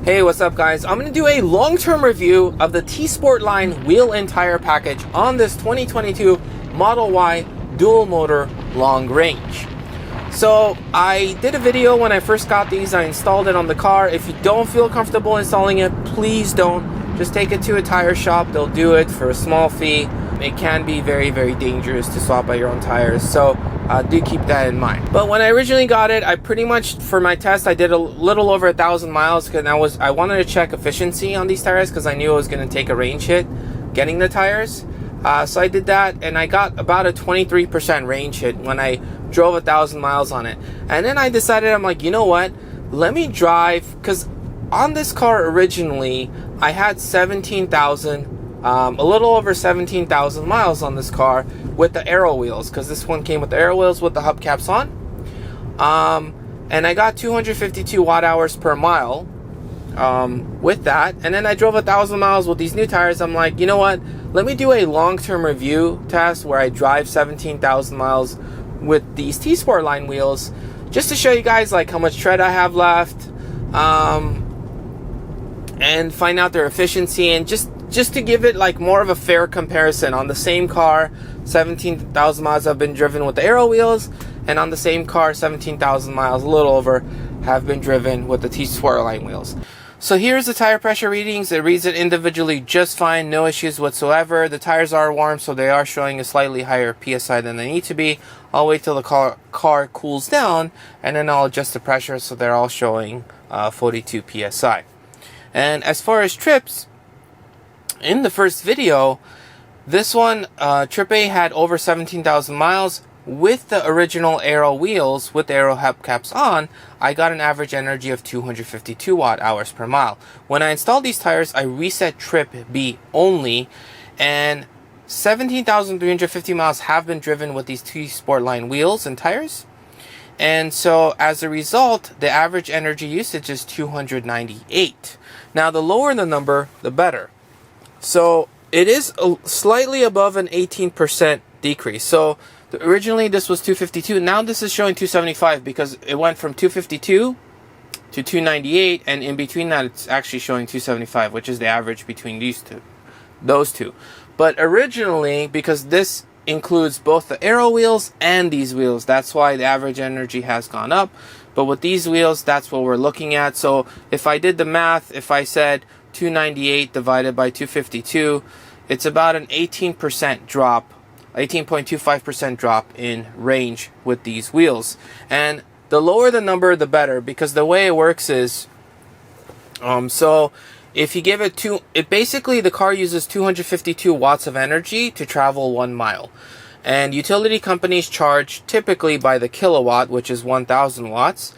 Hey, what's up guys? I'm going to do a long-term review of the TSportline wheel and tire package on this 2022 Model Y dual motor long range. So I did a video when I first got these. I installed it on the car. If you don't feel comfortable installing it, please don't. Just take it to a tire shop. They'll do it for a small fee. It can be very, very dangerous to swap out your own tires. So do keep that in mind. But when I originally got it, I pretty much, for my test, I did a little over 1,000 miles because I wanted to check efficiency on these tires because I knew I was going to take a range hit getting the tires. So I did that, and I got about a 23% range hit when I drove 1,000 miles on it. And then I decided, I'm like, you know what? Let me drive, because on this car originally, I had 17,000. A little over 17,000 miles on this car with the aero wheels, because this one came with the aero wheels with the hubcaps on. And I got 252 watt hours per mile with that. And then I drove 1,000 miles with these new tires. I'm like, you know what? Let me do a long-term review test where I drive 17,000 miles with these TSportline wheels, just to show you guys like how much tread I have left, and find out their efficiency, and just to give it like more of a fair comparison. On the same car, 17,000 miles have been driven with the aero wheels, and on the same car, 17,000 miles, a little over, have been driven with the TSportline wheels. So here's the tire pressure readings. It reads it individually just fine, no issues whatsoever. The tires are warm, so they are showing a slightly higher PSI than they need to be. I'll wait till the car cools down, and then I'll adjust the pressure so they're all showing 42 PSI. And as far as trips, in the first video, this one, Trip A had over 17,000 miles with the original aero wheels, with the aero hubcaps on. I got an average energy of 252 watt hours per mile. When I installed these tires, I reset Trip B only, and 17,350 miles have been driven with these TSportline wheels and tires. And so as a result, the average energy usage is 298. Now, the lower the number, the better. So it is slightly above an 18% decrease. So originally this was 252. Now this is showing 275 because it went from 252 to 298, and in between that it's actually showing 275, which is the average between those two. But originally, because this includes both the aero wheels and these wheels, that's why the average energy has gone up. But with these wheels, that's what we're looking at. So if I did the math, if I said 298 divided by 252, it's about an 18% drop, 18.25% drop in range with these wheels. And the lower the number, the better, because the way it works is, so if you give it basically the car uses 252 watts of energy to travel 1 mile. And utility companies charge typically by the kilowatt, which is 1,000 watts.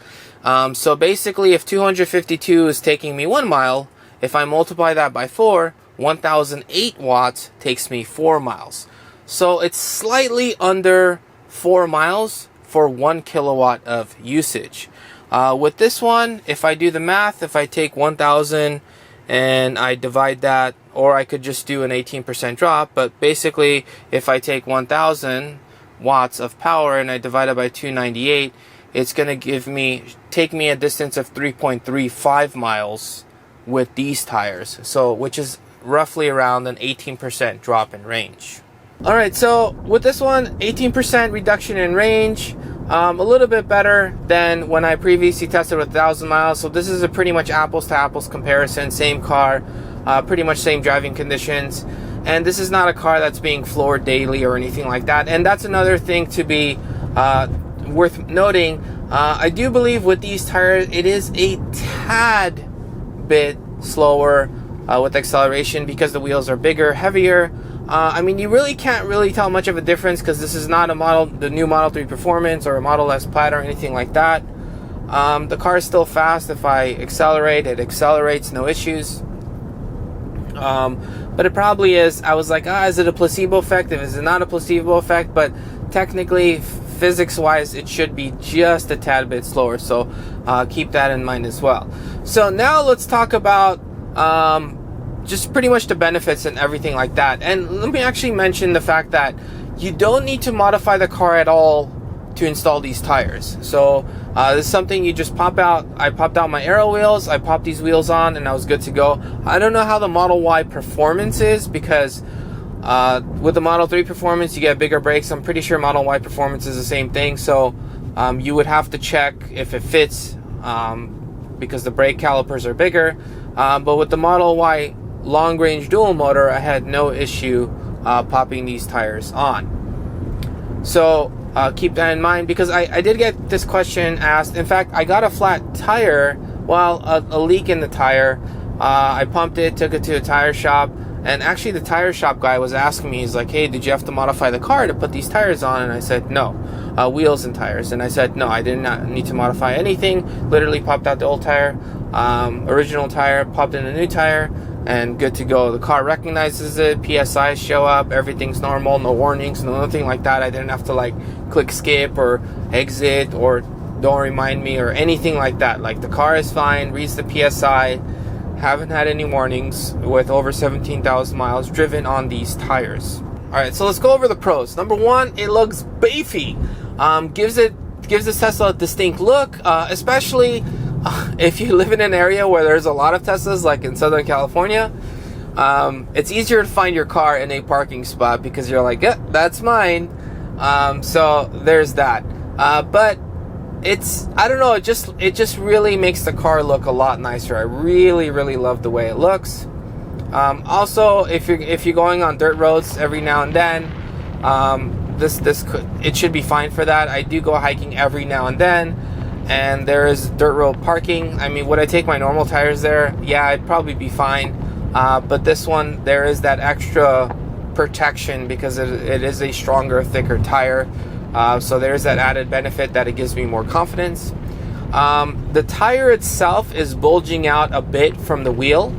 So basically, if 252 is taking me 1 mile, if I multiply that by 4, 1,008 watts takes me 4 miles. So it's slightly under 4 miles for 1 kilowatt of usage. With this one, if I do the math, if I take 1,000 and I divide that, or I could just do an 18% drop, but basically if I take 1,000 watts of power and I divide it by 298, it's going to take me a distance of 3.35 miles with these tires, so which is roughly around an 18% drop in range. Alright, so with this one, 18% reduction in range, a little bit better than when I previously tested with 1,000 miles. So this is a pretty much apples to apples comparison, same car, pretty much same driving conditions. And this is not a car that's being floored daily or anything like that. And that's another thing to be worth noting. I do believe with these tires, it is a tad bit slower with acceleration because the wheels are bigger, heavier. I mean, you really can't really tell much of a difference because this is not the new Model 3 Performance or a Model S Plaid or anything like that. The car is still fast. If I accelerate, it accelerates, no issues. But it probably is. I was like, is it a placebo effect? Is it not a placebo effect? But technically, physics-wise, it should be just a tad bit slower. So keep that in mind as well. So now let's talk about just pretty much the benefits and everything like that. And let me actually mention the fact that you don't need to modify the car at all to install these tires. So this is something you just pop out. I popped out my aero wheels, I popped these wheels on, and I was good to go. I don't know how the Model Y performance is, because with the Model 3 performance you get bigger brakes. I'm pretty sure Model Y performance is the same thing, so you would have to check if it fits, because the brake calipers are bigger. But with the Model Y long range dual motor, I had no issue popping these tires on. So keep that in mind, because I did get this question asked. In fact, I got a flat tire, well, a leak in the tire. I pumped it, took it to a tire shop, and actually the tire shop guy was asking me, he's like, hey, did you have to modify the car to put these tires on? And I said, no, wheels and tires. And I said, no, I did not need to modify anything. Literally popped out the old tire, original tire, popped in a new tire, and good to go. The car recognizes it, PSIs show up, everything's normal, no warnings, no nothing like that. I didn't have to like click skip or exit or don't remind me or anything like that. Like, the car is fine, reads the PSI, haven't had any warnings, with over 17,000 miles driven on these tires. Alright, so let's go over the pros. Number one, it looks beefy. Gives this Tesla a distinct look, especially if you live in an area where there's a lot of Teslas, like in Southern California. It's easier to find your car in a parking spot because you're like, yeah, that's mine. So there's that. But it's, I don't know, it just really makes the car look a lot nicer. I really love the way it looks. Also, if you're going on dirt roads every now and then, it should be fine for that. I do go hiking every now and then, and there is dirt road parking. I mean, would I take my normal tires there? Yeah, I'd probably be fine. But this one, there is that extra protection because it is a stronger, thicker tire. So there's that added benefit that it gives me more confidence. The tire itself is bulging out a bit from the wheel.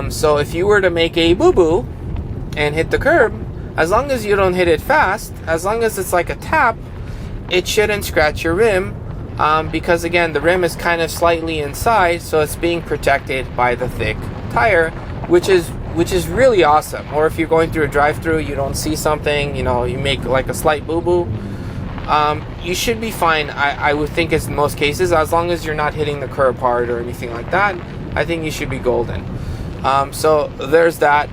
So if you were to make a boo-boo and hit the curb, as long as you don't hit it fast, as long as it's like a tap, it shouldn't scratch your rim. Because again, the rim is kind of slightly inside, so it's being protected by the thick tire, which is really awesome. Or if you're going through a drive-through, you don't see something, you know, you make like a slight boo-boo, you should be fine. I would think in most cases, as long as you're not hitting the curb hard or anything like that, I think you should be golden. So there's that.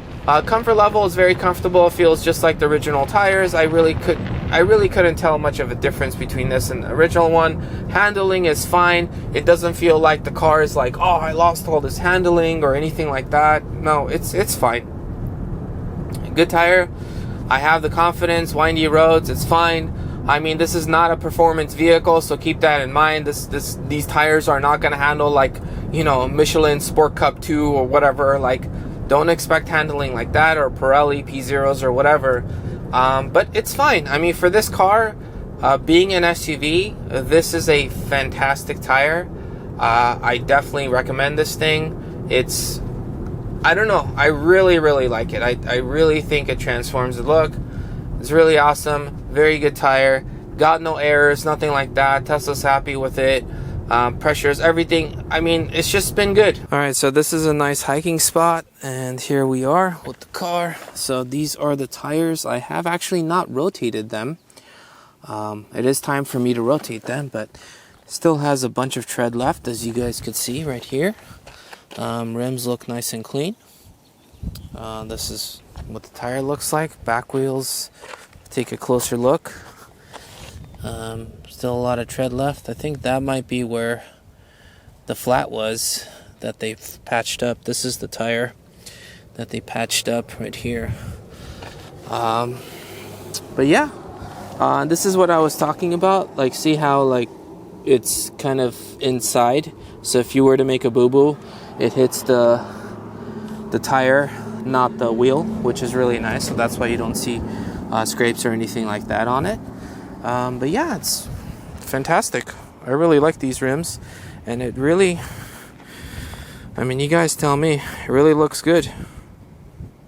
Comfort level is very comfortable. It feels just like the original tires. I really couldn't tell much of a difference between this and the original one. Handling is fine. It doesn't feel like the car is like, oh, I lost all this handling or anything like that. No, it's fine. Good tire. I have the confidence. Windy roads, it's fine. I mean, this is not a performance vehicle, so keep that in mind. These tires are not going to handle like, you know, Michelin Sport Cup 2 or whatever. Like, don't expect handling like that, or Pirelli P0s or whatever. But it's fine. I mean, for this car, being an SUV, this is a fantastic tire. I definitely recommend this thing. It's, I don't know, I really like it. I really think it transforms the look. It's really awesome. Very good tire. Got no errors, nothing like that. Tesla's happy with it. Pressures, everything. I mean, it's just been good. Alright, so this is a nice hiking spot, and here we are with the car. So these are the tires. I have actually not rotated them. It is time for me to rotate them, but still has a bunch of tread left, as you guys could see right here. Rims look nice and clean. This is what the tire looks like. Back wheels, take a closer look. Still a lot of tread left. I think that might be where the flat was that they've patched up. This is the tire that they patched up right here. But yeah, this is what I was talking about. Like, see how like it's kind of inside. So if you were to make a boo-boo, it hits the tire, not the wheel, which is really nice. So that's why you don't see scrapes or anything like that on it. But yeah, it's fantastic. I really like these rims, and it really, I mean, you guys tell me, it really looks good.